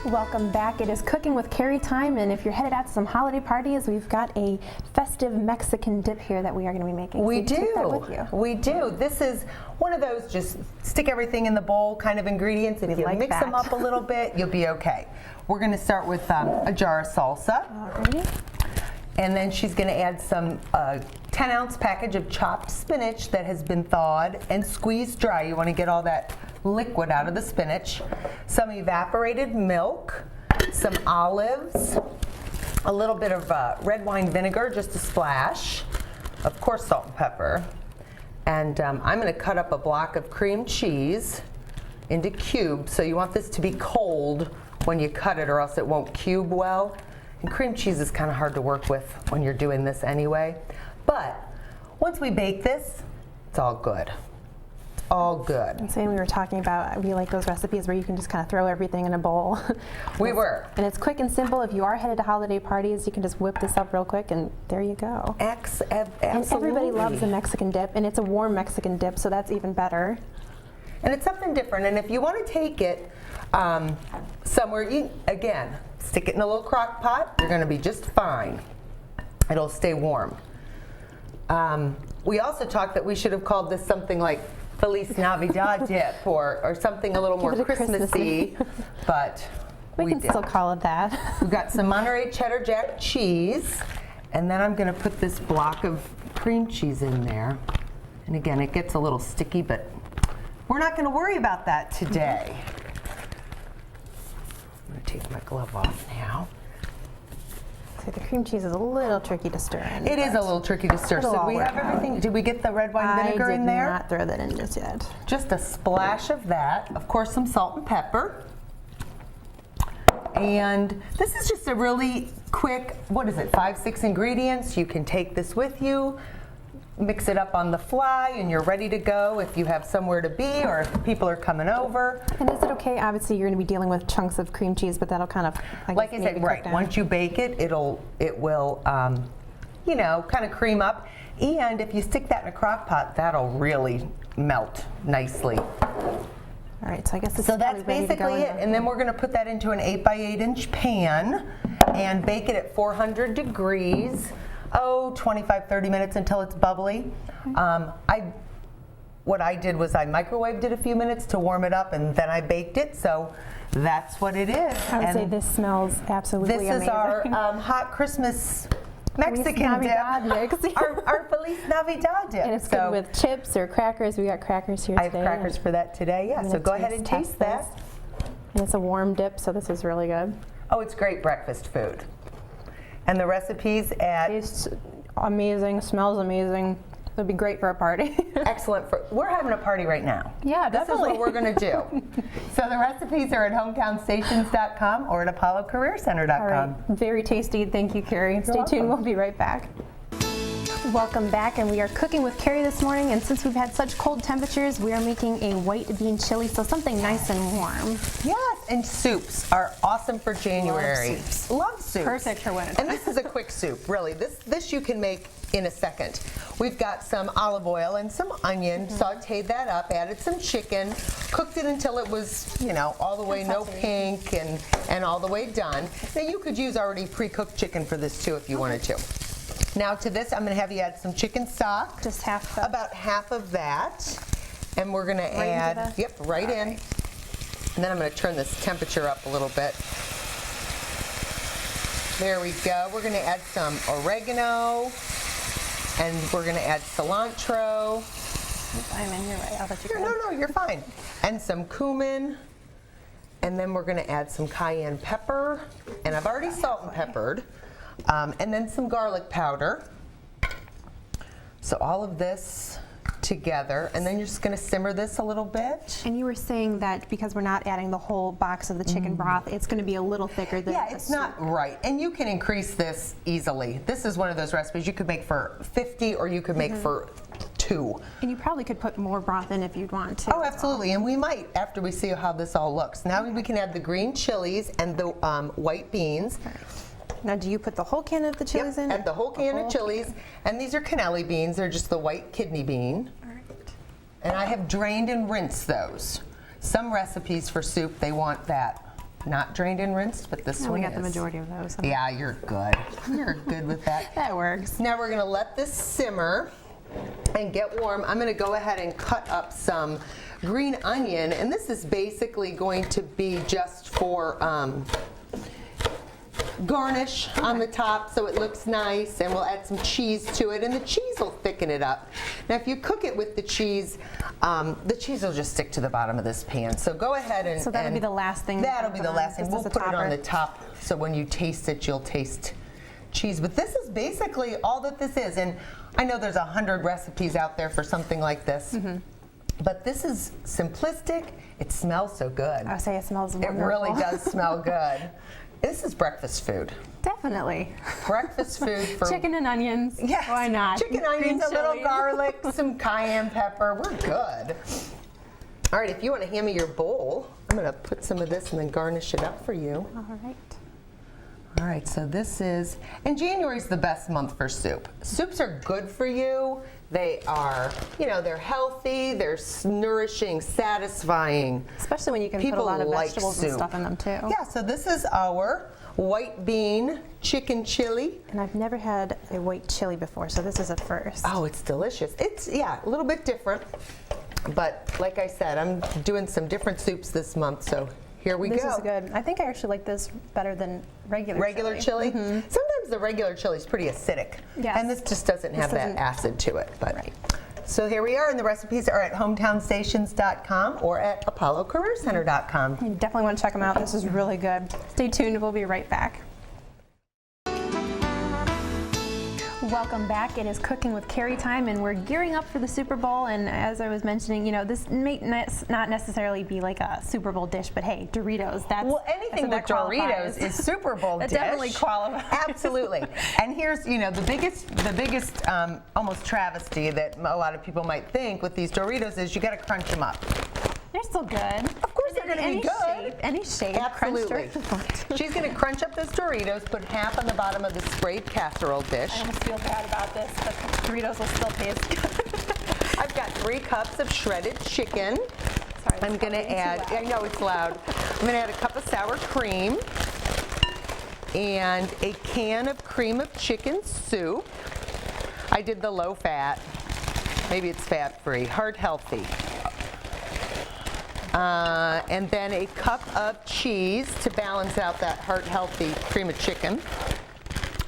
Welcome back. It is Cooking with Carrie time, and if you're headed out to some holiday parties, we've got a festive Mexican dip here that we are going to be making. We so take that do. with you. We do. This is one of those just stick everything in the bowl kind of ingredients, and if you like mix that. them up a little bit, you'll be okay. We're going to start with a jar of salsa. Alrighty. And then she's going to add some 10-ounce package of chopped spinach that has been thawed and squeezed dry. You want to get all that liquid out of the spinach. Some evaporated milk, some olives, a little bit of red wine vinegar, just a splash, of course salt and pepper. And I'm going to cut up a block of cream cheese into cubes. So you want this to be cold when you cut it, or else it won't cube well. And cream cheese is kind of hard to work with when you're doing this anyway. But once we bake this, it's all good. It's all good. And same we were talking about, we like those recipes where you can just kind of throw everything in a bowl. We were. And it's quick and simple. If you are headed to holiday parties, you can just whip this up real quick, and there you go. Absolutely. And everybody loves a Mexican dip, and it's a warm Mexican dip, so that's even better. And it's something different. And if you want to take it somewhere, again, stick it in a little crock pot. You're going to be just fine. It'll stay warm. We also talked that we should have called this something like Feliz Navidad dip, or something a little more Christmassy, but we can still call it that. We've got some Monterey cheddar jack cheese, and then I'm going to put this block of cream cheese in there. And again, it gets a little sticky, but we're not going to worry about that today. I'm going to take my glove off now. So the cream cheese is a little tricky to stir in. It is a little tricky to stir. So we have everything. Did we get the red wine vinegar in there? I did not throw that in just yet. Just a splash of that. Of course, some salt and pepper. And this is just a really quick, what is it, 5-6 ingredients. You can take this with you, mix it up on the fly, and you're ready to go if you have somewhere to be or if people are coming over. And is it okay? Obviously, you're going to be dealing with chunks of cream cheese, but that'll kind of, like I said, right. Once you bake it, it will, you know, kind of cream up. And if you stick that in a crock pot, that'll really melt nicely. All right, so I guess this so is that's ready to go basically it. And then we're going to put that into an 8x8 inch pan and bake it at 400 degrees. 25-30 minutes until it's bubbly. What I did was I microwaved it a few minutes to warm it up, and then I baked it. So that's what it is. I would say this smells absolutely amazing. This is our hot Christmas Mexican dip. our Feliz Navidad dip. And it's good with chips or crackers. We got crackers here today. I have crackers for that today. Yeah. So go ahead and taste that. And it's a warm dip, so this is really good. Oh, it's great breakfast food. And the recipes tastes amazing, smells amazing. It'd be great for a party. Excellent. We're having a party right now. Yeah, definitely. This is what we're going to do. So the recipes are at hometownstations.com or at apollocareercenter.com. All right. Very tasty. Thank you, Carrie. Stay tuned. We'll be right back. Welcome back, and we are cooking with Carrie this morning, and since we've had such cold temperatures, we are making a white bean chili, so something nice and warm. Yes, and soups are awesome for January. Love soups. Love soups. Perfect for winter. And this is a quick soup, really. This you can make in a second. We've got some olive oil and some onion, sauteed that up, added some chicken, cooked it until it was, you know, all the way no pink and all the way done. Now you could use already pre-cooked chicken for this too if you wanted to. Now to this, I'm going to have you add some chicken stock. Just half. About half of that. And we're going to add, right in. And then I'm going to turn this temperature up a little bit. There we go. We're going to add some oregano. And we're going to add cilantro. You're right. I'll let you go. No, you're fine. And some cumin. And then we're going to add some cayenne pepper. And I've already salt and peppered. And then some garlic powder. So all of this together, and then you're just going to simmer this a little bit. And you were saying that because we're not adding the whole box of the chicken broth, it's going to be a little thicker than it's not right. And you can increase this easily. This is one of those recipes you could make for 50 or you could make for 2. And you probably could put more broth in if you'd want to. Oh, absolutely. And we might after we see how this all looks. Now we can add the green chilies and the white beans. Now, do you put the whole can of the chilies in? Add the whole can of chilies. And these are cannelli beans. They're just the white kidney bean. All right. And I have drained and rinsed those. Some recipes for soup, they want that not drained and rinsed, but this No, one we got is. the majority of those. Yeah, you're good. You're good with that. That works. Now we're gonna let this simmer and get warm. I'm gonna go ahead and cut up some green onion, and this is basically going to be just for garnish on the top so it looks nice, and we'll add some cheese to it, and the cheese will thicken it up. Now if you cook it with the cheese will just stick to the bottom of this pan. So go ahead and... So that'll be the last thing. That'll be the last thing. Just We'll as a put it on topper. the top so when you taste it, you'll taste cheese. But this is basically all that this is. And I know there's 100 recipes out there for something like this. But this is simplistic. It smells so good. I say it smells wonderful. It really does smell good. This is breakfast food. Definitely. Breakfast food for... Chicken and onions. Yes. Why not? Chicken, Green onions, a little chili. garlic, some cayenne pepper. We're good. All right, if you want to hand me your bowl, I'm going to put some of this and then garnish it up for you. All right. All right, so this is, and January's the best month for soup. Soups are good for you. They are, they're healthy, they're nourishing, satisfying. Especially when you can put a People lot of like vegetables and soup. stuff in them too. Yeah, so this is our white bean chicken chili. And I've never had a white chili before, so this is a first. Oh, it's delicious. It's, a little bit different. But like I said, I'm doing some different soups this month, so here we This go. is good. I think I actually like this better than regular Chili? Sometimes the regular chili is pretty acidic. Yes. And this just doesn't have that doesn't- acid to it. But Right. So here we are, and the recipes are at hometownstations.com or at apollocareercenter.com. You definitely want to check them out. This is really good. Stay tuned. We'll be right back. Welcome back. It is Cooking with Carrie time, and we're gearing up for the Super Bowl. And as I was mentioning, this may not necessarily be like a Super Bowl dish, but hey, Doritos. Well, anything with that qualifies. Doritos is Super Bowl That dish. definitely qualifies. Absolutely. And here's, the biggest almost travesty that a lot of people might think with these Doritos is you got to crunch them up. They're still good. Of course they're going to be good. Any shape. Absolutely. Crunched or- She's going to crunch up those Doritos, put half on the bottom of the sprayed casserole dish. I almost feel bad about this, but Doritos will still taste good. I've got 3 cups of shredded chicken. Sorry, I'm this going to is too add, loud. I know it's loud. I'm going to add a cup of sour cream and a can of cream of chicken soup. I did the low fat. Maybe it's fat free, heart healthy. And then a cup of cheese to balance out that heart healthy cream of chicken.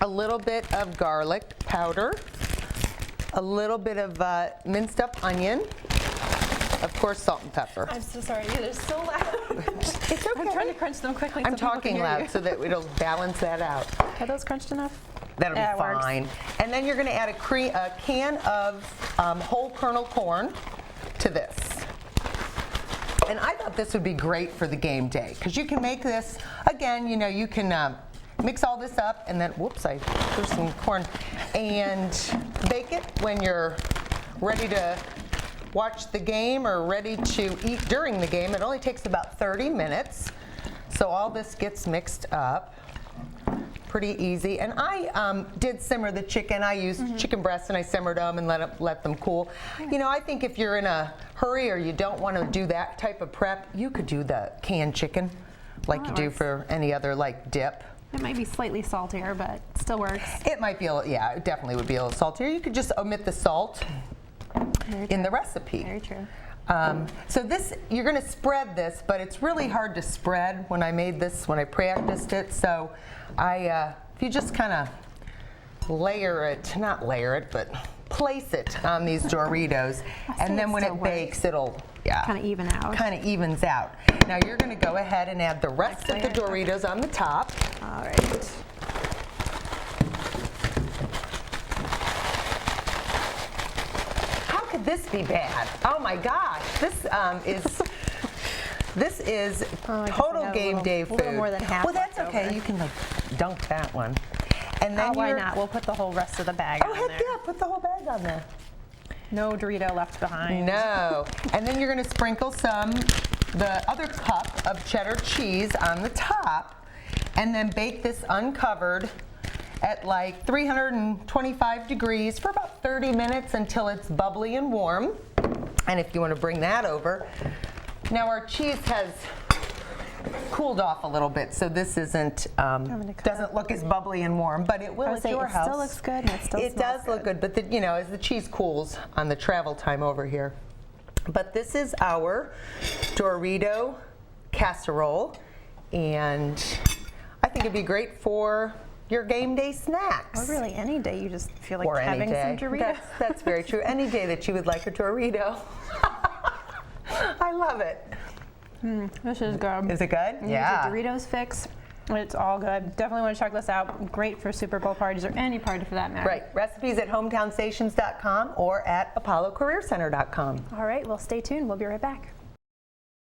A little bit of garlic powder. A little bit of minced up onion. Of course, salt and pepper. I'm so sorry. They're so loud. It's okay. I'm trying to crunch them quickly. I'm so people can talking hear loud you. so that it'll balance that out. Are those crunched enough? That'll Yeah, be it works. fine. And then you're going to add a can of whole kernel corn to this. And I thought this would be great for the game day because you can make this, again, you can mix all this up and then, whoops, I threw some corn, and bake it when you're ready to watch the game or ready to eat during the game. It only takes about 30 minutes. So all this gets mixed up. Pretty easy. And I did simmer the chicken. I used chicken breasts and I simmered them and let them cool. I think if you're in a hurry or you don't want to do that type of prep, you could do the canned chicken like you do for any other dip. It might be slightly saltier, but still works. It might be, it definitely would be a little saltier. You could just omit the salt in the recipe. Very true. So this, you're going to spread this, but it's really hard to spread when I made this, when I practiced it. So if you just kind of not layer it, but place it on these Doritos, and then when it bakes, it'll, Kind of even out. kind of evens out. Now you're going to go ahead and add the rest of the Doritos on the top. All right. How could this be bad? Oh my gosh, this is I guess total I have game day a food. little more than half Well, that's left okay. over. You can dunk that one. And then Why not? We'll put the whole rest of the bag Oh on heck there. yeah! Put the whole bag on there. No Dorito left behind. No. And then you're going to sprinkle the other cup of cheddar cheese on the top, and then bake this uncovered at 325 degrees for about 30 minutes until it's bubbly and warm. And if you want to bring that over, now our cheese has cooled off a little bit, so this isn't doesn't look as bubbly and warm, but it will at your house. It still looks good and it still smells does look good, but you know, as the cheese cools on the travel time over here. But this is our Dorito casserole, and I think it'd be great for your game day snacks. Or really any day you just feel like Or any having day. some Doritos. That's very true. Any day that you would like a Dorito. I love it. This is good. Is it good? Yeah. It's a Doritos fix. It's all good. Definitely want to check this out. Great for Super Bowl parties or any party for that matter. Right. Recipes at hometownstations.com or at apollocareercenter.com. All right, well, stay tuned. We'll be right back.